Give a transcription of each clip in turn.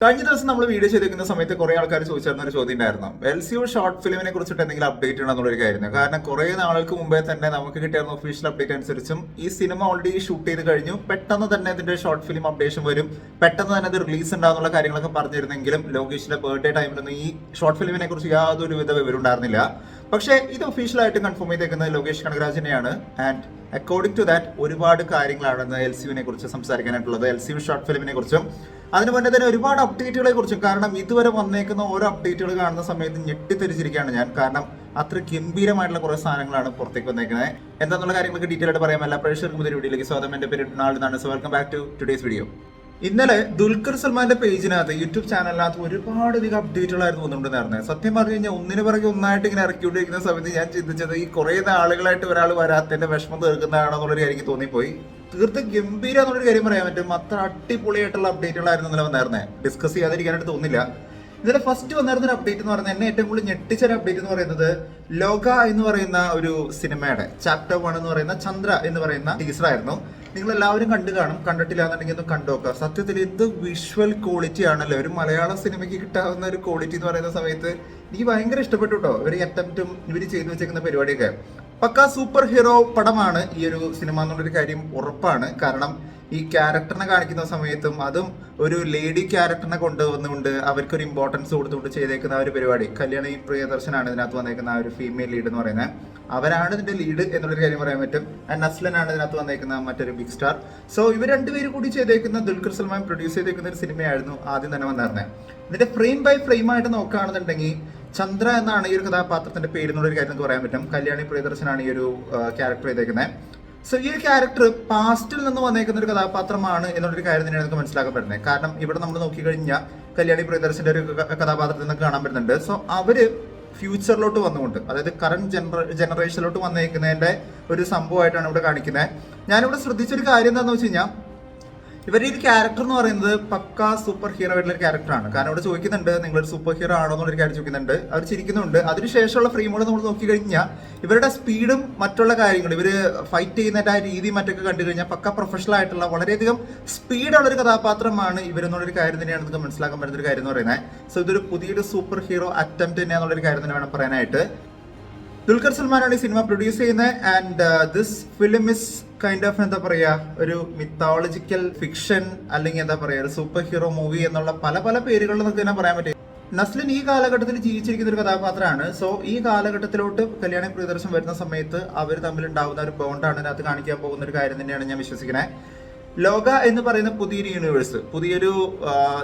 കഴിഞ്ഞ ദിവസം നമ്മൾ വീഡിയോ ചെയ്തിരിക്കുന്ന സമയത്ത് കുറെ ആൾക്കാർ ചോദിച്ചിരുന്ന ഒരു ചോദ്യം ഉണ്ടായിരുന്നു. LCU ഷോർട്ട് ഫിലിമിനെ കുറിച്ചിട്ട് എന്തെങ്കിലും അപ്ഡേറ്റ് ഉണ്ടെന്നുള്ളൊരു കാര്യമാണ്. കാരണം കുറെ നാളുകൾക്ക് മുമ്പേ തന്നെ നമുക്ക് കിട്ടിയിരുന്ന ഒഫീഷ്യൽ അപ്ഡേറ്റ് അനുസരിച്ചും ഈ സിനിമ ഓൾറെഡി ഷൂട്ട് ചെയ്ത് കഴിഞ്ഞു, പെട്ടെന്ന് തന്നെ ഇതിന്റെ ഷോർട്ട് ഫിലിം അപ്ഡേഷൻ വരും, പെട്ടെന്ന് തന്നെ ഇത് റിലീസ് ഉണ്ടാകുന്നുള്ള കാര്യങ്ങളൊക്കെ പറഞ്ഞിരുന്നെങ്കിലും ലോകേഷിന്റെ ബർത്ത്ഡേ ടൈമിലൊന്നും ഈ ഷോർട്ട് ഫിലിമിനെ കുറിച്ച് യാതൊരു വിധ വിവരം ഉണ്ടായിരുന്നില്ല. പക്ഷേ ഇത് ഒഫീഷ്യലായിട്ട് കൺഫേം ചെയ്തേക്കുന്നത് ലോകേഷ് കനകരാജിനെയാണ്. ആൻഡ് അക്കോർഡിംഗ് ടു ദാറ്റ് ഒരുപാട് കാര്യങ്ങളാണ് LCUവിനെ കുറിച്ച് സംസാരിക്കാനായിട്ടുള്ളത്, LCU ഷോർട്ട് ഫിലിമിനെ കുറിച്ചും. അതിന് മുന്നേ തന്നെ ഒരുപാട് അപ്ഡേറ്റുകളെ കുറിച്ചും. കാരണം ഇതുവരെ വന്നേക്കുന്ന ഓരോ അപ്ഡേറ്റുകൾ കാണുന്ന സമയത്ത് ഞെട്ടിത്തിരിച്ചിരിക്കുകയാണ് ഞാൻ. കാരണം അത്ര ഗംഭീരമായിട്ടുള്ള കുറെ സാധനങ്ങളാണ് പുറത്തേക്ക് വന്നേക്കുന്നത്. എന്താണെന്നുള്ള കാര്യങ്ങളൊക്കെ ഡീറ്റെയിൽ ആയിട്ട് പറയാം. എല്ലാ പ്രേക്ഷകർക്കും പുതിയ വീഡിയോയിലേക്ക് സ്വാഗതം. എന്റെ പേര് Donald. So welcome back to today's video. ഇന്നലെ ദുൽഖർ സൽമാന്റെ പേജിനകത്ത്, യൂട്യൂബ് ചാനലിനകത്ത് ഒരുപാടധികം അപ്ഡേറ്റുകളായിരുന്നു വന്നുകൊണ്ടിരുന്നത്. സത്യം പറഞ്ഞു കഴിഞ്ഞാൽ ഒന്നിനു പിറകെ ഒന്നായിട്ട് ഇങ്ങനെ ഇറക്കിക്കൊണ്ടിരിക്കുന്ന സമയത്ത് ഞാൻ ചിന്തിച്ചത് ഈ കുറെ നാളുകളായിട്ട് ഒരാൾ വരാത്തതിന്റെ വിഷമം തീർക്കുന്നതാണോ എന്നുള്ളൊരു കാര്യം എനിക്ക് തോന്നിപ്പോയി. തീർത്തും ഗംഭീരം എന്നുള്ളൊരു കാര്യം പറയാൻ പറ്റും. അത്ര അടിപൊളിയായിട്ടുള്ള അപ്ഡേറ്റുകളായിരുന്നു ഇന്നലെ വന്നായിരുന്നേ. ഡിസ്കസ് ചെയ്യാതിരിക്കാനായിട്ട് തോന്നില്ല. ഇതിന്റെ ഫസ്റ്റ് വന്നിരുന്ന ഒരു അപ്ഡേറ്റ് എന്ന് പറയുന്നത്, എന്നെ ഏറ്റവും കൂടുതൽ ഞെട്ടിച്ച ഒരു അപ്ഡേറ്റ് എന്ന് പറയുന്നത്, ലോക എന്ന് പറയുന്ന ഒരു സിനിമയുടെ ചാപ്റ്റർ 1 എന്ന് പറയുന്ന ചന്ദ്ര എന്ന് പറയുന്ന ടീസർ ആയിരുന്നു. നിങ്ങൾ എല്ലാവരും കണ്ടു കാണും. കണ്ടിട്ടില്ല എന്നുണ്ടെങ്കിൽ ഒന്ന് കണ്ടുനോക്കുക. സത്യത്തിൽ എന്ത് വിഷ്വൽ ക്വാളിറ്റി ആണല്ലോ ഒരു മലയാള സിനിമയ്ക്ക് കിട്ടാവുന്ന ഒരു ക്വാളിറ്റി എന്ന് പറയുന്ന സമയത്ത് എനിക്ക് ഭയങ്കര ഇഷ്ടപ്പെട്ടു കേട്ടോ. ഇവർ അറ്റംപ്റ്റും ഇവർ ചെയ്തു വെച്ചേക്കുന്ന പരിപാടിയൊക്കെ പക്കാ സൂപ്പർ ഹീറോ പടമാണ് ഈ ഒരു സിനിമ എന്നുള്ളൊരു കാര്യം ഉറപ്പാണ്. കാരണം ഈ ക്യാരക്ടറിനെ കാണിക്കുന്ന സമയത്തും, അതും ഒരു ലേഡി ക്യാരക്ടറിനെ കൊണ്ടുവന്നുകൊണ്ട് അവർക്കൊരു ഇമ്പോർട്ടൻസ് കൊടുത്തുകൊണ്ട് ചെയ്തേക്കുന്ന ആ ഒരു പരിപാടി. കല്യാണി പ്രിയദർശനാണ് ഇതിനകത്ത് വന്നേക്കുന്ന ആ ഒരു ഫീമെയിൽ ലീഡ് എന്ന് പറയുന്നത്. അവരാണ് ഇതിന്റെ ലീഡ് എന്നുള്ളൊരു കാര്യം പറയാൻ പറ്റും. ആൻഡ് നസ്ലനാണ് ഇതിനകത്ത് വന്നേക്കുന്ന മറ്റൊരു ബിഗ് സ്റ്റാർ. സോ ഇവർ രണ്ടുപേരും കൂടി ചെയ്തേക്കുന്ന, ദുൽഖർ സൽമാൻ പ്രൊഡ്യൂസ് ചെയ്തേക്കുന്ന ഒരു സിനിമയായിരുന്നു ആദ്യം തന്നെ വന്നിരുന്നത്. ഇതിന്റെ ഫ്രെയിം ബൈ ഫ്രെയിം ആയിട്ട് നോക്കുകയാണെന്നുണ്ടെങ്കിൽ ചന്ദ്ര എന്നാണ് ഈ ഒരു കഥാപാത്രത്തിന്റെ പേര് എന്നുള്ളൊരു കാര്യം നമുക്ക് പറയാൻ പറ്റും. കല്യാണി പ്രിയദർശനാണ് ഈ ഒരു ക്യാരക്ടർ ചെയ്തേക്കുന്നത്. സോ ഈ ഒരു ക്യാരക്ടർ പാസ്റ്റിൽ നിന്ന് വന്നേക്കുന്ന ഒരു കഥാപാത്രമാണ് എന്നുള്ളൊരു കാര്യം തന്നെയാണ് നമുക്ക് മനസ്സിലാക്കപ്പെടുന്നത്. കാരണം ഇവിടെ നമ്മൾ നോക്കിക്കഴിഞ്ഞാൽ കല്യാണി പ്രിയദർശന്റെ ഒരു കഥാപാത്രത്തിൽ നിന്ന് കാണാൻ പറ്റുന്നുണ്ട്. സോ അവര് ഫ്യൂച്ചറിലോട്ട് വന്നുകൊണ്ട്, അതായത് കറന്റ് ജനറേഷനിലോട്ട് വന്നേക്കുന്നതിന്റെ ഒരു സംഭവമായിട്ടാണ് ഇവിടെ കാണിക്കുന്നത്. ഞാനിവിടെ ശ്രദ്ധിച്ചൊരു കാര്യം എന്താണെന്ന് വെച്ച് കഴിഞ്ഞാൽ, ഇവരുടെ ഈ ക്യാരക്ടർ എന്ന് പറയുന്നത് പക്കാ സൂപ്പർ ഹീറോ ആയിട്ടുള്ള ഒരു ക്യാരക്ടറാണ്. കാരണം ഇവിടെ ചോദിക്കുന്നുണ്ട്, നിങ്ങളൊരു സൂപ്പർ ഹീറോ ആണോ എന്നുള്ളൊരു കാര്യം ചോദിക്കുന്നുണ്ട്. അവർ ചിരിക്കുന്നുണ്ട്. അതിനുശേഷമുള്ള ഫ്രെയിമുകൾ നമ്മൾ നോക്കിക്കഴിഞ്ഞാൽ ഇവരുടെ സ്പീഡും മറ്റുള്ള കാര്യങ്ങളും, ഇവർ ഫൈറ്റ് ചെയ്യുന്നതിന്റെ ആ രീതി മറ്റൊക്കെ കണ്ടു കഴിഞ്ഞാൽ പക്ക പ്രൊഫഷണൽ ആയിട്ടുള്ള വളരെയധികം സ്പീഡുള്ള ഒരു കഥാപാത്രമാണ് ഇവരെന്നുള്ളൊരു കാര്യം തന്നെയാണ് നമുക്ക് മനസ്സിലാക്കാൻ പറ്റുന്ന ഒരു കാര്യം എന്ന് പറയുന്നത്. സോ ഇതൊരു പുതിയൊരു സൂപ്പർ ഹീറോ അറ്റംപ്റ്റ് തന്നെയാണെന്നുള്ളൊരു കാര്യം തന്നെ വേണം പറയാനായിട്ട്. ദുൽഖർ സൽമാനാണ് ഈ സിനിമ പ്രൊഡ്യൂസ് ചെയ്യുന്നത്. And this film is kind of എന്താ പറയാ, ഒരു മിത്തോളജിക്കൽ ഫിക്ഷൻ, അല്ലെങ്കിൽ എന്താ പറയാ ഒരു സൂപ്പർ ഹീറോ മൂവി എന്നുള്ള പല പല പേരുകളിൽ നമുക്ക് തന്നെ പറയാൻ പറ്റും. നസ്ലിൻ ഈ കാലഘട്ടത്തിൽ ജീവിച്ചിരിക്കുന്ന ഒരു കഥാപാത്രമാണ്. സോ ഈ കാലഘട്ടത്തിലോട്ട് കല്യാണി പ്രിയദർശൻ വരുന്ന സമയത്ത് അവർ തമ്മിൽ ഉണ്ടാവുന്ന ഒരു ബോണ്ടാണ് ഇതിനകത്ത് കാണിക്കാൻ പോകുന്ന ഒരു കാര്യം തന്നെയാണ് ഞാൻ വിശ്വസിക്കുന്നത്. ലോക എന്ന് പറയുന്ന പുതിയൊരു യൂണിവേഴ്സ്, പുതിയൊരു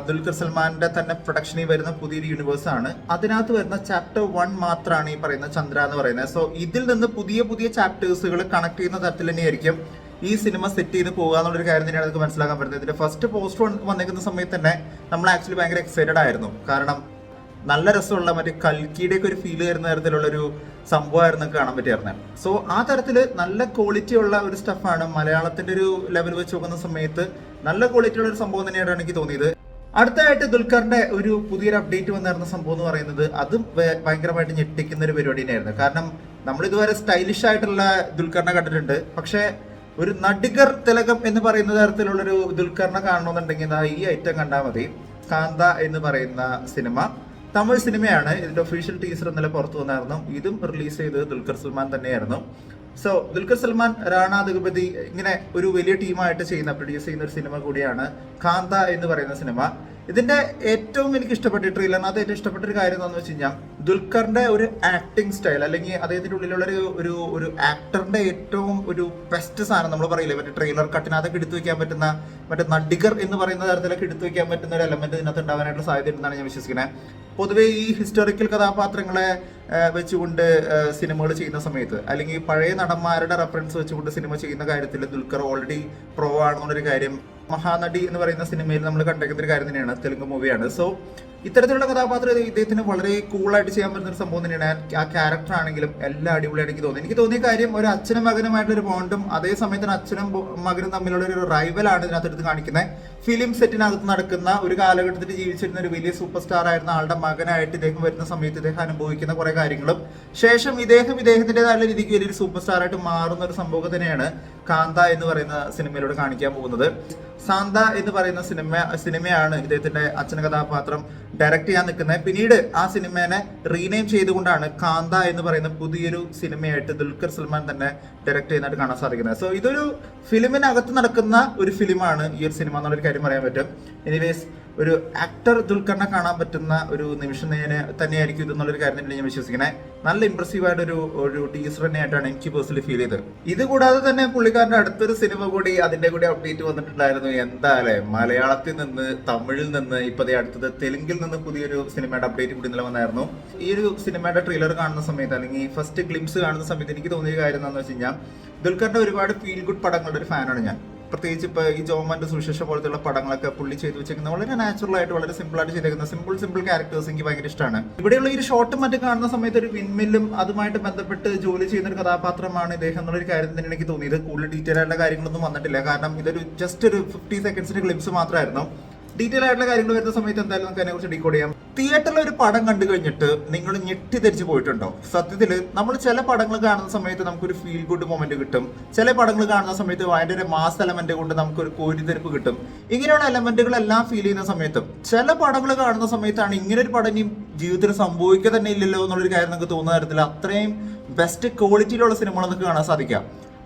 ദുൽഖർ സൽമാന്റെ തന്നെ പ്രൊഡക്ഷനിൽ വരുന്ന പുതിയൊരു യൂണിവേഴ്സ് ആണ്. അതിനകത്ത് വരുന്ന ചാപ്റ്റർ 1 മാത്രമാണ് ഈ പറയുന്ന ചന്ദ്ര എന്ന് പറയുന്നത്. സോ ഇതിൽ നിന്ന് പുതിയ പുതിയ ചാപ്റ്റേഴ്സുകൾ കണക്ട് ചെയ്യുന്ന തരത്തിൽ തന്നെയായിരിക്കും ഈ സിനിമ സെറ്റ് ചെയ്ത് പോകുക എന്നുള്ളൊരു കാര്യം തന്നെയാണ് നമുക്ക് മനസ്സിലാക്കാൻ പറ്റുന്നത്. ഇതിന്റെ ഫസ്റ്റ് പോസ്റ്റർ വന്നിരിക്കുന്ന സമയത്ത് തന്നെ നമ്മൾ ആക്ച്വലി ഭയങ്കര എക്സൈറ്റഡ് ആയിരുന്നു. കാരണം നല്ല രസമുള്ള മറ്റേ കൽക്കിയുടെ ഒക്കെ ഒരു ഫീൽ വരുന്ന തരത്തിലുള്ള ഒരു സംഭവമായിരുന്നു കാണാൻ പറ്റിയായിരുന്നത്. സോ ആ തരത്തിൽ നല്ല ക്വാളിറ്റി ഉള്ള ഒരു സ്റ്റഫാണ്. മലയാളത്തിന്റെ ഒരു ലെവൽ വെച്ച് നോക്കുന്ന സമയത്ത് നല്ല ക്വാളിറ്റി ഉള്ള ഒരു സംഭവം തന്നെയാണ് എനിക്ക് തോന്നിയത്. അടുത്തായിട്ട് ദുൽഖറിന്റെ ഒരു പുതിയൊരു അപ്ഡേറ്റ് വന്നിരുന്ന സംഭവം എന്ന് പറയുന്നത്, അതും ഭയങ്കരമായിട്ട് ഞെട്ടിക്കുന്ന ഒരു പരിപാടി തന്നെയായിരുന്നു. കാരണം നമ്മൾ ഇതുവരെ സ്റ്റൈലിഷ് ആയിട്ടുള്ള ദുൽഖറിനെ കണ്ടിട്ടുണ്ട്. പക്ഷേ ഒരു നടികർ തിലകം എന്ന് പറയുന്ന തരത്തിലുള്ളൊരു ദുൽഖറിനെ കാണണമെന്നുണ്ടെങ്കിൽ ഈ ഐറ്റം കണ്ടാൽ മതി. കാന്ത എന്ന് പറയുന്ന സിനിമ തമിഴ് സിനിമയാണ്. ഇതിന്റെ ഒഫീഷ്യൽ ടീസർ ഇന്നലെ പുറത്തു വന്നായിരുന്നു. ഇതും റിലീസ് ചെയ്തത് ദുൽഖർ സൽമാൻ തന്നെയായിരുന്നു. സോ ദുൽഖർ സൽമാൻ, റാണ ദഗുപതി, ഇങ്ങനെ ഒരു വലിയ ടീമായിട്ട് പ്രൊഡ്യൂസ് ചെയ്യുന്ന ഒരു സിനിമ കൂടിയാണ് കാന്ത എന്ന് പറയുന്ന സിനിമ. ഇതിന്റെ ഏറ്റവും എനിക്ക് ഇഷ്ടപ്പെട്ട ട്രെയിലറിനകത്ത് ഏറ്റവും ഇഷ്ടപ്പെട്ട ഒരു കാര്യം എന്താണെന്ന് വെച്ച് കഴിഞ്ഞാൽ, ദുൽഖറിന്റെ ഒരു ആക്ടിങ് സ്റ്റൈൽ, അല്ലെങ്കിൽ അദ്ദേഹത്തിന്റെ ഉള്ളിലുള്ള ഒരു ആക്ടറിന്റെ ഏറ്റവും ഒരു ബെസ്റ്റ് സാധനം നമ്മൾ പറയില്ലേ, മറ്റേ ട്രെയിലർ കട്ടിനകത്തൊക്കെ എടുത്തു വെക്കാൻ പറ്റുന്ന, മറ്റേ നടികർ എന്ന് പറയുന്ന തരത്തിലൊക്കെ എടുത്തു വെക്കാൻ പറ്റുന്ന ഒരു എലമെന്റ് ഇതിനകത്ത് ഉണ്ടാവാനായിട്ടുള്ള സാധ്യത ഉണ്ടെന്നാണ് ഞാൻ വിശ്വസിക്കുന്നത്. പൊതുവെ ഈ ഹിസ്റ്റോറിക്കൽ കഥാപാത്രങ്ങളെ വെച്ചുകൊണ്ട് സിനിമകൾ ചെയ്യുന്ന സമയത്ത്, അല്ലെങ്കിൽ പഴയ നടന്മാരുടെ റെഫറൻസ് വെച്ചുകൊണ്ട് സിനിമ ചെയ്യുന്ന കാര്യത്തിൽ ദുൽഖർ ഓൾറെഡി പ്രോ ആണെന്നുള്ളൊരു കാര്യം മഹാനടി എന്ന് പറയുന്ന സിനിമയിൽ നമ്മൾ കണ്ടേക്കുന്ന ഒരു കാര്യം തന്നെയാണ്. തെലുങ്ക് മൂവിയാണ്. സോ ഇത്തരത്തിലുള്ള കഥാപാത്രം ഇദ്ദേഹത്തിന് വളരെ കൂളായിട്ട് ചെയ്യാൻ പറ്റുന്ന ഒരു സംഭവം തന്നെയാണ്. ആ ക്യാരക്ടർ ആണെങ്കിലും എല്ലാം അടിപൊളിയായിട്ട് എനിക്ക് തോന്നിയ കാര്യം ഒരു അച്ഛനും മകനുമായിട്ടുള്ള ഒരു ബോണ്ടും അതേ സമയത്ത് അച്ഛനും മകനും തമ്മിലുള്ള ഒരു റൈവലാണ് ഇതിനകത്ത് കാണിക്കുന്നത്. ഫിലിം സെറ്റിനകത്ത് നടക്കുന്ന ഒരു കാലഘട്ടത്തിൽ ജീവിച്ചിരുന്ന ഒരു വലിയ സൂപ്പർ സ്റ്റാർ ആയിരുന്ന ആളുടെ മകനായിട്ട് ഇദ്ദേഹം വരുന്ന സമയത്ത് ഇദ്ദേഹം അനുഭവിക്കുന്ന കുറെ കാര്യങ്ങളും ശേഷം ഇദ്ദേഹത്തിൻ്റെതായ രീതിക്ക് വലിയൊരു സൂപ്പർ സ്റ്റാർ ആയിട്ട് മാറുന്ന ഒരു സംഭവം തന്നെയാണ് കാന്ത എന്ന് പറയുന്ന സിനിമയിലൂടെ കാണിക്കാൻ പോകുന്നത്. സാന്ത എന്ന് പറയുന്ന സിനിമയാണ് ഇദ്ദേഹത്തിന്റെ അച്ഛൻ കഥാപാത്രം ഡയറക്ട് ചെയ്യാൻ നിൽക്കുന്നത്. പിന്നീട് ആ സിനിമേനെ റീനെയിം ചെയ്തുകൊണ്ടാണ് കാന്ത എന്ന് പറയുന്ന പുതിയൊരു സിനിമയായിട്ട് ദുൽഖർ സൽമാൻ തന്നെ ഡയറക്ട് ചെയ്യുന്നതായിട്ട് കാണാൻ സാധിക്കുന്നത്. സോ ഇതൊരു ഫിലിമിനകത്ത് നടക്കുന്ന ഒരു ഫിലിമാണ് ഈ ഒരു സിനിമ എന്നുള്ളൊരു കാര്യം പറയാൻ പറ്റും. എനിവേസ് ഒരു ആക്ടർ ദുൽഖറിനെ കാണാൻ പറ്റുന്ന ഒരു നിമിഷം തന്നെയായിരിക്കും ഇതെന്നുള്ളൊരു കാര്യം തന്നെ ഞാൻ വിശ്വസിക്കുന്നത്. നല്ല ഇംപ്രസീവ് ആയിട്ട് ഒരു ടീസർ തന്നെയായിട്ടാണ് എനിക്ക് പേഴ്സണലി ഫീൽ ചെയ്തത്. ഇത് കൂടാതെ തന്നെ പുള്ളിക്കാരന്റെ അടുത്തൊരു സിനിമ കൂടി അതിന്റെ കൂടി അപ്ഡേറ്റ് വന്നിട്ടുണ്ടായിരുന്നു. എന്തായാലേ മലയാളത്തിൽ നിന്ന്, തമിഴിൽ നിന്ന്, ഇപ്പൊ അടുത്തത് തെലുങ്കിൽ നിന്ന് പുതിയൊരു സിനിമയുടെ അപ്ഡേറ്റ് കൂടി ഇന്നലെ വന്നായിരുന്നു. ഈ ഒരു സിനിമയുടെ ട്രെയിലർ കാണുന്ന സമയത്ത് അല്ലെങ്കിൽ ഫസ്റ്റ് ഗ്ലിംസ് കാണുന്ന സമയത്ത് എനിക്ക് തോന്നിയ കാര്യം എന്താണെന്ന് വെച്ച് കഴിഞ്ഞാൽ ദുൽഖറിന്റെ ഒരുപാട് ഫീൽ ഗുഡ് പടങ്ങളുടെ ഒരു ഫാനാണ് ഞാൻ. പ്രത്യേകിച്ച് ഇപ്പൊ ഈ ജോമന്റെ സുവിശേഷം പോലത്തെയുള്ള പടങ്ങളൊക്കെ പുള്ളി ചെയ്തു വെച്ചേക്കുന്ന വളരെ നാച്ചുറൽ ആയിട്ട് വളരെ സിമ്പിൾ ആയിട്ട് ചെയ്തേക്കുന്ന സിമ്പിൾ ക്യാരക്ടേഴ്സ് എനിക്ക് ഭയങ്കര ഇഷ്ടമാണ്. ഇവിടെയുള്ള ഈ ഷോട്ടും മറ്റും കാണുന്ന സമയത്ത് ഒരു വിൻമില്ലും അതുമായിട്ട് ബന്ധപ്പെട്ട് ജോലി ചെയ്യുന്ന ഒരു കഥാപാത്രമാണ് ഇദ്ദേഹം എന്നുള്ളൊരു കാര്യം തന്നെ എനിക്ക് തോന്നിയത്. കൂടുതൽ ഡീറ്റെയിൽ ആയിട്ടുള്ള കാര്യങ്ങളൊന്നും വന്നിട്ടില്ല. കാരണം ഇതൊരു ജസ്റ്റ് ഒരു 50 സെക്കൻഡ്സിന്റെ ക്ലിപ്സ് മാത്രമായിരുന്നു. ഡീറ്റെയിൽ ആയിട്ടുള്ള കാര്യങ്ങൾ വരുന്ന സമയത്ത് എന്തായാലും നമുക്ക് അതിനെക്കുറിച്ച് ഡീകോഡ് ചെയ്യാം. തിയേറ്ററിൽ ഒരു പടം കണ്ടു കഴിഞ്ഞിട്ട് നിങ്ങൾ ഞെട്ടിധരിച്ച് പോയിട്ടുണ്ടോ? സത്യത്തിൽ നമ്മൾ ചില പടങ്ങൾ കാണുന്ന സമയത്ത് നമുക്കൊരു ഫീൽ ഗുഡ് മൊമെന്റ് കിട്ടും. ചില പടങ്ങൾ കാണുന്ന സമയത്ത് അതിന്റെ ഒരു മാസ് എലമെന്റ് കൊണ്ട് നമുക്കൊരു കോരിതെരിപ്പ് കിട്ടും. ഇങ്ങനെയുള്ള എലമെന്റുകളെല്ലാം ഫീൽ ചെയ്യുന്ന സമയത്തും ചില പടങ്ങൾ കാണുന്ന സമയത്താണ് ഇങ്ങനെ ഒരു പടം ഇനി ജീവിതത്തിൽ സംഭവിക്കുക തന്നെ ഇല്ലല്ലോ എന്നുള്ളൊരു കാര്യം നമുക്ക് തോന്നുന്ന തരത്തിൽ അത്രയും ബെസ്റ്റ് ക്വാളിറ്റിയിലുള്ള സിനിമകൾ നമുക്ക് കാണാൻ സാധിക്കാം.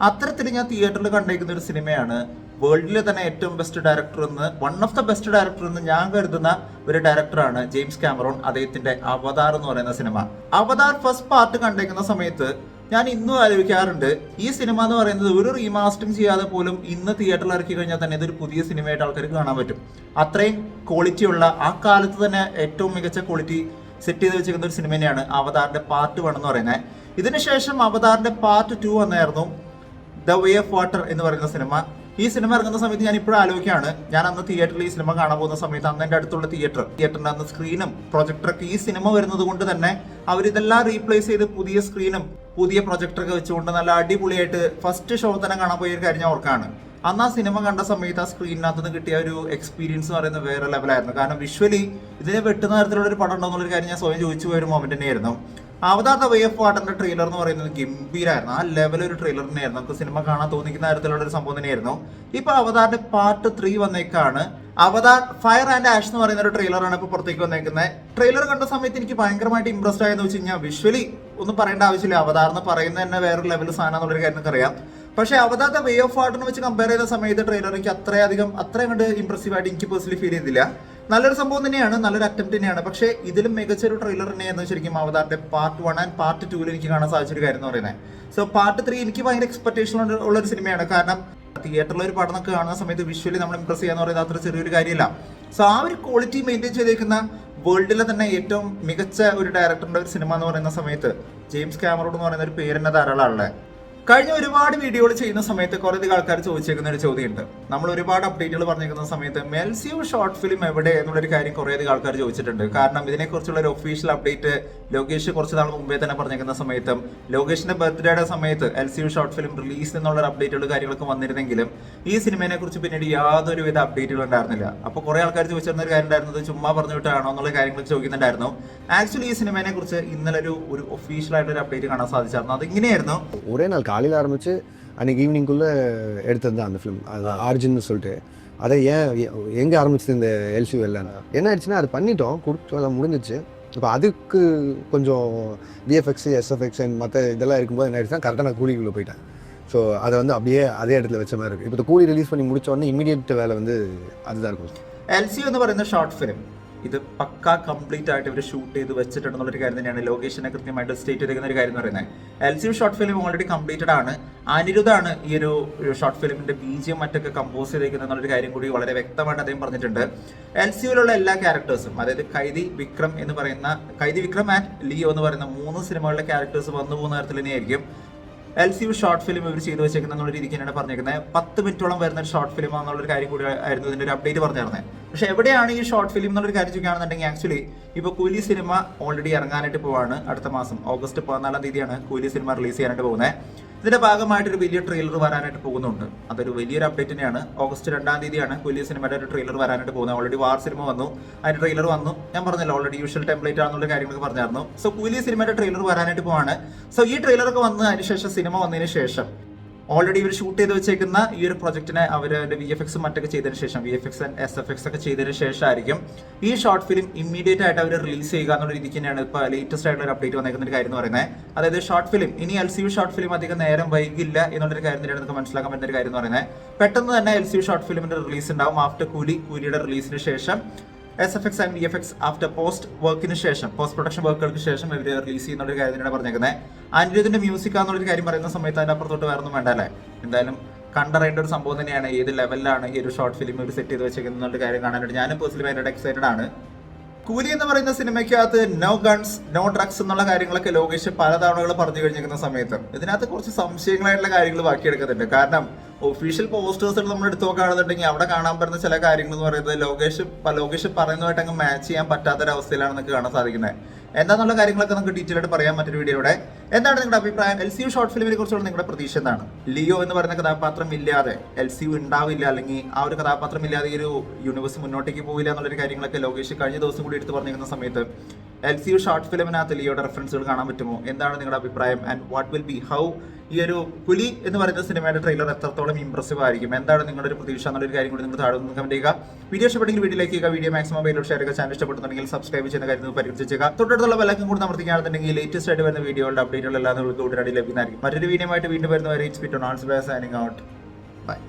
അത്തരത്തിൽ ഞാൻ തിയേറ്ററിൽ കണ്ടേക്കുന്ന ഒരു സിനിമയാണ് വേൾഡിലെ തന്നെ ഏറ്റവും ബെസ്റ്റ് ഡയറക്ടർ എന്ന്, one of the best director എന്ന് ഞാൻ കരുതുന്ന ഒരു ഡയറക്ടറാണ് ജെയിംസ് കാമറോൺ. അദ്ദേഹത്തിന്റെ അവതാർ എന്ന് പറയുന്ന സിനിമ. അവതാർ ഫസ്റ്റ് പാർട്ട് കണ്ടേക്കുന്ന സമയത്ത് ഞാൻ ഇന്നും ആലോചിക്കാറുണ്ട്, ഈ സിനിമ എന്ന് പറയുന്നത് ഒരു റീമാസ്റ്ററിങ് ചെയ്യാതെ പോലും ഇന്ന് തിയേറ്ററിൽ ഇറക്കി കഴിഞ്ഞാൽ തന്നെ ഇതൊരു പുതിയ സിനിമയായിട്ട് ആൾക്കാർക്ക് കാണാൻ പറ്റും. അത്രയും ക്വാളിറ്റിയുള്ള, ആ കാലത്ത് തന്നെ ഏറ്റവും മികച്ച ക്വാളിറ്റി സെറ്റ് ചെയ്ത് വെച്ചിരിക്കുന്ന ഒരു സിനിമ തന്നെയാണ് അവതാറിന്റെ പാർട്ട് 1 എന്ന് പറയുന്നത്. ഇതിനുശേഷം അവതാറിന്റെ പാർട്ട് 2 വന്നായിരുന്നു ദ വേ ഓഫ് വാട്ടർ എന്ന് പറയുന്ന സിനിമ. ഈ സിനിമ ഇറങ്ങുന്ന സമയത്ത് ഞാൻ ഇപ്പോഴും ആലോചിക്കുകയാണ്, ഞാൻ അന്ന് തിയേറ്ററിൽ ഈ സിനിമ കാണാൻ പോകുന്ന സമയത്ത് അന്ന് എൻ്റെ അടുത്തുള്ള തിയേറ്ററിന്റെ അന്ന് സ്ക്രീനും പ്രൊജക്ടറൊക്കെ ഈ സിനിമ വരുന്നത് കൊണ്ട് തന്നെ അവരിതെല്ലാം റീപ്ലേസ് ചെയ്ത് പുതിയ സ്ക്രീനും പുതിയ പ്രൊജക്ടറൊക്കെ വെച്ചുകൊണ്ട് നല്ല അടിപൊളിയായിട്ട് ഫസ്റ്റ് ഷോ തന്നെ കാണാൻ പോയ ഒരു കാര്യം ഞാൻ ഓർക്കാണ്. അന്ന് ആ സിനിമ കണ്ട സമയത്ത് ആ സ്ക്രീനിനകത്ത് നിന്ന് കിട്ടിയ ഒരു എക്സ്പീരിയൻസ് എന്ന് പറയുന്നത് വേറെ ലെവലായിരുന്നു. കാരണം വിഷ്വലി ഇതിനെ വെട്ടുന്ന തരത്തിലുള്ള ഒരു പടം ഉണ്ടോ എന്നുള്ളൊരു കാര്യം ഞാൻ സ്വയം ചോദിച്ചു പോയ ഒരു മൊമെന്റ് തന്നെയായിരുന്നു. അവതാർ ദ വേ ഓഫ് വാട്ടറിന്റെ ട്രെയിലർ എന്ന് പറയുന്നത് ഗംഭീരമായിരുന്നു. ആ ലെവൽ ഒരു ട്രെയിലർ തന്നെയായിരുന്നു. നമുക്ക് സിനിമ കാണാൻ തോന്നിക്കുന്ന തരത്തിലുള്ള ഒരു സംഭവം തന്നെയായിരുന്നു. ഇപ്പൊ അവതാറിന്റെ പാർട്ട് 3 വന്നേക്കാണ്. അവതാർ ഫയർ ആൻഡ് ആഷ് എന്ന് പറയുന്ന ഒരു ട്രെയിലറാണ് ഇപ്പൊ പുറത്തേക്ക് വന്നേക്കുന്നത്. ട്രെയിലർ കണ്ട സമയത്ത് എനിക്ക് ഭയങ്കരമായിട്ട് ഇംപ്രസ്ഡ് ആയെന്ന് വെച്ച് കഴിഞ്ഞാൽ വിഷ്വലി ഒന്നും പറയേണ്ട ആവശ്യമില്ല. അവതാർ എന്ന് പറയുന്നത് തന്നെ വേറൊരു ലെവൽ സാധനം എന്നുള്ളൊരു കാര്യം നമുക്കറിയാം. പക്ഷെ അവതാർ ദ വേ ഓഫ് വാട്ടറിനെ വെച്ച് കമ്പയർ ചെയ്ത സമയത്ത് ട്രെയിലർ എനിക്ക് അത്രയും കണ്ട് ഇംപ്രസീവ് ആയിട്ട് എനിക്ക് പേഴ്സണലി ഫീൽ ചെയ്തില്ല. നല്ലൊരു സംഭവം തന്നെയാണ്, നല്ലൊരു അറ്റംപ്റ്റ് തന്നെയാണ്. പക്ഷേ ഇതിലും മികച്ചൊരു ട്രെയിലർ തന്നെയായിരുന്നു ശരിക്കും അവതാറിന്റെ പാർട്ട് 1 ആൻഡ് പാർട്ട് 2 എനിക്ക് കാണാൻ സാധിച്ചൊരു കാര്യം എന്ന് പറയുന്നത്. സോ പാർട്ട് 3 എനിക്ക് ഭയങ്കര എക്സ്പെക്ടേഷൻ ഉള്ള ഒരു സിനിമയാണ്. കാരണം തിയേറ്ററിൽ ഒരു പടം ഒക്കെ കാണുന്ന സമയത്ത് വിഷ്വലി നമ്മൾ ഇംപ്രസ് ചെയ്യാന്ന് പറയുന്നത് അത്ര ചെറിയൊരു കാര്യമില്ല. സോ ആ ഒരു ക്വാളിറ്റി മെയിൻറ്റെയിൻ ചെയ്തേക്കുന്ന വേൾഡിലെ തന്നെ ഏറ്റവും മികച്ച ഒരു ഡയറക്ടറിന്റെ ഒരു സിനിമ എന്ന് പറയുന്ന സമയത്ത് ജെയിംസ് കാമറോൺ എന്ന് പറയുന്ന ഒരു പേരെന്നെ ധാരാളമുള്ളത്. കഴിഞ്ഞ ഒരുപാട് വീഡിയോകൾ ചെയ്യുന്ന സമയത്ത് കുറേയധികം ആൾക്കാർ ചോദിച്ചേക്കുന്ന ഒരു ചോദ്യമുണ്ട്. നമ്മൾ ഒരുപാട് അപ്ഡേറ്റുകൾ പറഞ്ഞിരിക്കുന്ന സമയത്ത് എൽസിയു ഷോർട്ട് ഫിലിം എവിടെ എന്നുള്ളൊരു കാര്യം കുറേയധികം ആൾക്കാർ ചോദിച്ചിട്ടുണ്ട്. കാരണം ഇതിനെക്കുറിച്ചുള്ള ഒരു ഒഫീഷ്യൽ അപ്ഡേറ്റ് ലോകേഷ് കുറച്ച് നാൾ മുമ്പേ തന്നെ പറഞ്ഞിരിക്കുന്ന സമയത്തും ലോകേഷിന്റെ ബർത്ത്ഡേയുടെ സമയത്ത് എൽസിയു ഷോർട്ട് ഫിലിം റിലീസ് എന്നുള്ള അപ്ഡേറ്റുകൾ കാര്യങ്ങളൊക്കെ വന്നിരുന്നെങ്കിലും ഈ സിനിമയെ കുറിച്ച് പിന്നീട് യാതൊരുവിധ അപ്ഡേറ്റുകൾ ഉണ്ടായിരുന്നില്ല. അപ്പോൾ കുറെ ആൾക്കാർ ചോദിച്ചിരുന്ന ഒരു കാര്യം ഉണ്ടായിരുന്നത് ചുമ്മാ പറഞ്ഞു വിട്ടാണോ എന്നുള്ള കാര്യങ്ങൾ ചോദിക്കുന്നുണ്ടായിരുന്നു. ആക്ച്വലി ഈ സിനിമയെ കുറിച്ച് ഇന്നലെ ഒരു ഒഫീഷ്യൽ ആയിട്ട് ഒരു അപ്ഡേറ്റ് കാണാൻ സാധിച്ചായിരുന്നു. അത് ഇങ്ങനെയായിരുന്നു. ஒரே நாள் காலையில் ஆரம்பித்து அன்றைக்கி ஈவினிங்குள்ளே எடுத்தது தான் அந்த ஃபிலிம். அது ஆரிஜின்னு சொல்லிட்டு அதை எங்கே ஆரம்பிச்சது இந்த எல்சியூ எல்லாம் என்ன ஆயிடுச்சுன்னா அது பண்ணிட்டோம், கொடுத்து எல்லாம் முடிஞ்சிச்சு. இப்போ அதுக்கு கொஞ்சம் விஎஃப்எக்ஸ் எஸ்எஃப்எக்ஸ் மற்ற இதெல்லாம் இருக்கும்போது என்ன ஆயிடுச்சுன்னா கரெக்டாக நான் கூலிக்குள்ளே போயிட்டேன். ஸோ அதை வந்து அப்படியே அதே இடத்துல வச்ச மாதிரி இருக்குது. இப்போ கூலி ரிலீஸ் பண்ணி முடிச்ச உடனே இமீடியட் வேலை வந்து அதுதான் இருக்கும். എൽസിയു എന്ന് പറയുന്ന ഷോർട്ട് ഫിലിം ഇത് പക്കാ കംപ്ലീറ്റ് ആയിട്ട് ഇവർ ഷൂട്ട് ചെയ്ത് വെച്ചിട്ടുണ്ടെന്നുള്ളൊരു കാര്യം തന്നെയാണ് ലോകേഷനെ കൃത്യമായിട്ട് സ്റ്റേറ്റ് ചെയ്തിരിക്കുന്ന ഒരു കാര്യം എന്ന് പറയുന്നത്. എൽസിയു ഷോർട്ട് ഫിലിം ഓൾറെഡി കംപ്ലീറ്റഡ് ആണ്. അനിരുദ്ധാണ് ഈ ഒരു ഷോർട്ട് ഫിലിമിന്റെ ബിജിഎം മറ്റൊക്കെ കമ്പോസ് ചെയ്തിരിക്കുന്നത് എന്നുള്ളൊരു കാര്യം കൂടി വളരെ വ്യക്തമായിട്ട് അദ്ദേഹം പറഞ്ഞിട്ടുണ്ട്. എൽസിയുവിലുള്ള എല്ലാ ക്യാരക്ടേഴ്സും, അതായത് കൈദി വിക്രം ആൻഡ് ലിയോ എന്ന് പറയുന്ന 3 സിനിമകളിലെ ക്യാരക്ടേഴ്സ് വന്നു പോകുന്ന തരത്തിൽ തന്നെയായിരിക്കും. LCU ഷോർട്ട് ഫിലിം ഇവർ ചെയ്തു വെച്ചേക്കുന്ന എന്നുള്ള രീതിക്ക് തന്നെയാണ് പറഞ്ഞേക്കുന്നത്. 10 മിനിറ്റോളം വരുന്ന ഒരു ഷോർട്ട് ഫിലിം എന്നുള്ളൊരു കാര്യം കൂടി ആയിരുന്നു ഇതിന്റെ ഒരു അപ്ഡേറ്റ് പറഞ്ഞിരുന്നത്. പക്ഷെ എവിടെയാണ് ഈ ഷോർട്ട് ഫിലിം എന്നുള്ളൊരു കാര്യം ചോദിക്കുകയാണെന്നുണ്ടെങ്കിൽ ആക്ച്വലി ഇപ്പോൾ കൂലി സിനിമ ഓൾറെഡി ഇറങ്ങാനായിട്ട് പോവാണ്. അടുത്ത മാസം ഓഗസ്റ്റ് 14 തീയതിയാണ് കൂലി സിനിമ റിലീസ് ചെയ്യാനായിട്ട് പോകുന്നത്. ഇതിന്റെ ഭാഗമായിട്ട് ഒരു വലിയ ട്രെയിലർ വരാനായിട്ട് പോകുന്നുണ്ട്. അതൊരു വലിയൊരു അപ്ഡേറ്റ് തന്നെയാണ്. ഓഗസ്റ്റ് 2 തീയതിയാണ് കൂലി സിനിമയുടെ ഒരു ട്രെയിലർ വരാനായിട്ട് പോകുന്നത്. ഓൾറെഡി വാർ സിനിമ വന്നു, അതിന്റെ ട്രെയിലർ വന്നു. ഞാൻ പറഞ്ഞല്ലോ ഓൾറെഡി യൂഷ്വൽ ടെംപ്ലേറ്റ് ആണെന്നുള്ള കാര്യങ്ങളൊക്കെ പറഞ്ഞായിരുന്നു. സോ കൂലി സിനിമയുടെ ട്രെയിലർ വരാനായിട്ട് പോവാണ്. സോ ഈ ട്രെയിലറൊക്കെ വന്ന് അതിനുശേഷം സിനിമ വന്നതിന് ശേഷം ഓൾറെഡി ഇവർ ഷൂട്ട് ചെയ്ത് വെച്ചേക്കുന്ന ഈ ഒരു പ്രൊജക്ടിനെ അവരുടെ VFX മറ്റൊക്കെ ചെയ്തതിന് ശേഷം VFX ആൻഡ് SFX ഒക്കെ ചെയ്തതിന് ശേഷമായിരിക്കും ഈ ഷോർട്ട് ഫിലിം ഇമ്മീഡിയറ്റ് ആയിട്ട് അവർ റിലീസ് ചെയ്യുക എന്നുള്ള രീതിക്ക് തന്നെയാണ് ഇപ്പോൾ ലേറ്റസ്റ്റ് ആയിട്ടുള്ള ഒരു അപ്ഡേറ്റ് വന്നേക്കുന്ന ഒരു കാര്യം എന്ന് പറയുന്നത്. അതായത് ഷോർട്ട് ഫിലിം ഇനി LCU ഷോർട്ട് ഫിലിം അധികം നേരം വൈകില്ല എന്നുള്ളൊരു കാര്യം തന്നെയാണ് നമുക്ക് മനസ്സിലാക്കാൻ പറ്റുന്ന ഒരു കാര്യം എന്ന് പറയുന്നത്. പെട്ടെന്ന് തന്നെ LCU ഷോർട്ട് ഫിലിമിന്റെ റിലീസ് ഉണ്ടാവും ആഫ്റ്റർ കൂലിയുടെ റിലീസിന് ശേഷം. SFX and VFX after post വർക്കിന് ശേഷം, പോസ്റ്റ് പ്രൊഡക്ഷൻ വർക്കുകൾക്ക് ശേഷം ഇവർ റിലീസ് ചെയ്യുന്ന ഒരു കാര്യം തന്നെയാണ് പറഞ്ഞേക്കുന്നത്. അനിരുദ്ധിന്റെ മ്യൂസിക് ആണെന്നുള്ളൊരു കാര്യം പറയുന്ന സമയത്ത് അതിന്റെ അപ്പുറത്തോട്ട് വേറെ ഒന്നും വേണ്ട അല്ലേ. എന്തായാലും കണ്ടറിയേണ്ട ഒരു സംഭവം തന്നെയാണ് ഏത് ലെവലിലാണ് ഈ ഒരു ഷോർട്ട് ഫിലിം ഇവർ സെറ്റ് ചെയ്ത് വെച്ചേക്കുന്ന കാര്യം കാണാനായിട്ട് ഞാനും പേഴ്സണലി ഭയങ്കര എക്സൈറ്റഡ് ആണ്. കൂലി എന്ന് പറയുന്ന സിനിമയ്ക്കകത്ത് നോ ഗൺസ് നോ ഡ്രഗ്സ് എന്നുള്ള കാര്യങ്ങളൊക്കെ ലോകേഷ് പല തവണകൾ പറഞ്ഞു കഴിഞ്ഞിരിക്കുന്ന സമയത്ത് ഇതിനകത്ത് കുറച്ച് സംശയങ്ങളായിട്ടുള്ള കാര്യങ്ങൾ ബാക്കിയെടുക്കുന്നുണ്ട്. കാരണം ഒഫീഷ്യൽ പോസ്റ്റേഴ്സുകൾ നമ്മൾ എടുത്തു നോക്കുകയാണെന്നുണ്ടെങ്കിൽ അവിടെ കാണാൻ പറ്റുന്ന ചില കാര്യങ്ങൾ എന്ന് പറയുന്നത് ലോകേഷ് പറയുന്നതായിട്ട് അങ്ങ് മാച്ച് ചെയ്യാൻ പറ്റാത്തൊരവസ്ഥയിലാണ് നമുക്ക് കാണാൻ സാധിക്കുന്നത്. എന്താന്നുള്ള കാര്യങ്ങളൊക്കെ നമുക്ക് ഡീറ്റെയിൽ ആയിട്ട് പറയാം മറ്റൊരു വീഡിയോയുടെ. എന്താണ് നിങ്ങളുടെ അഭിപ്രായം? LCU ഷോർട്ട് ഫിലിമിനെ കുറിച്ചുള്ള നിങ്ങളുടെ പ്രതീക്ഷ എന്താണ്? ലിയോ എന്ന് പറയുന്ന കഥാപാത്രം ഇല്ലാതെ LCU ഉണ്ടാവില്ല, അല്ലെങ്കിൽ ആ ഒരു കഥാപാത്രം ഇല്ലാതെ ഈ ഒരു യൂണിവേഴ്സ് മുന്നോട്ടേക്ക് പോവില്ല എന്നുള്ളൊരു കാര്യങ്ങളൊക്കെ ലോകേഷ് കഴിഞ്ഞ ദിവസം കൂടി എടുത്ത് പറഞ്ഞിരിക്കുന്ന സമയത്ത് LCU ഷോർട്ട് ഫിലിമിനകത്ത് ലിയോയുടെ റെഫറൻസുകൾ കാണാൻ പറ്റുമോ? എന്താണ് നിങ്ങളുടെ അഭിപ്രായം? And what will be how ഈ ഒരു പുലി എന്ന് പറയുന്ന സിനിമയുടെ ട്രെയിലർ എത്രത്തോളം ഇംപ്രസീവ് ആയിരിക്കും? എന്താണ് നിങ്ങളുടെ ഒരു പ്രതീക്ഷ എന്നുള്ളൊരു കാര്യം കൂടി നിങ്ങൾ താഴെ നിന്ന് കമന്റ് ചെയ്യുക. വീഡിയോ ഇഷ്ടപ്പെട്ടെങ്കിൽ വീഡിയോ ലൈക്ക് ചെയ്യുക, വീഡിയോ മാക്സിമം പേരിലോട്ട് ഷെയർ ചെയ്യുക, ചാനൽ ഇഷ്ടപ്പെടുന്നുണ്ടെങ്കിൽ സബ്സ്ക്രൈബ് ചെയ്യുന്ന കാര്യം പരിഗണിച്ചേക്കുക. തൊട്ടടുത്തുള്ള ബെല്ലൈക്കൺ കൂടി അമർത്തിക്കുകയാണെന്നുണ്ടെങ്കിൽ ലേറ്റസ്റ്റ് ആയിട്ട് വരുന്ന വീഡിയോകളുടെ അപ്ഡേറ്റുകൾ എല്ലാം നിങ്ങൾക്ക് ഉടനടി ലഭ്യമായിരിക്കും. മറ്റൊരു വീഡിയോ ആയിട്ട് വീണ്ടും വരുന്നവരെ it's bit on alls bye signing out. By.